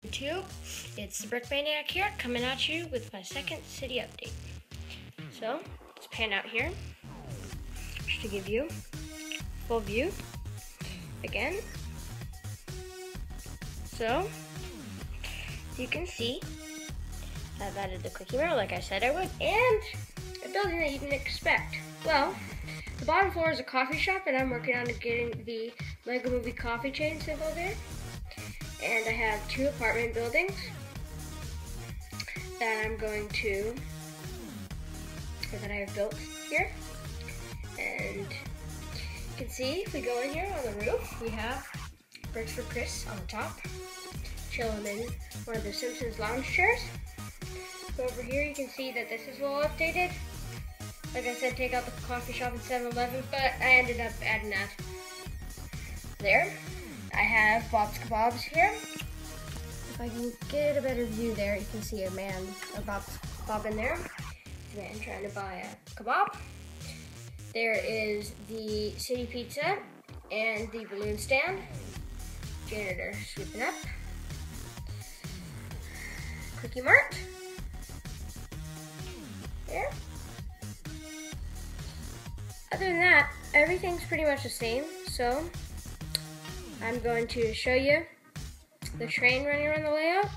YouTube, it's the Brick Maniac here, coming at you with my second city update. So, let's pan out here, just to give you full view again. So, you can see, I've added the Quickie Mart like I said I would, and a building that you didn't expect. Well, the bottom floor is a coffee shop, and I'm working on getting the Lego Movie coffee chain symbol there. And I have 2 apartment buildings that that I have built here. And you can see, if we go in here on the roof, we have Bricks for Chris on the top, chilling in one of the Simpsons lounge chairs. Go over here, you can see that this is a little updated. Like I said, take out the coffee shop and 7-Eleven, but I ended up adding that there. I have Bob's Kebabs here. If I can get a better view there, you can see a Bob in there. A man trying to buy a kebab. There is the City Pizza and the balloon stand. Janitor sweeping up. Quickie Mart. There. Other than that, everything's pretty much the same, so I'm going to show you the train running around the layout,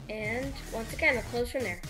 and once again, I'll close from there.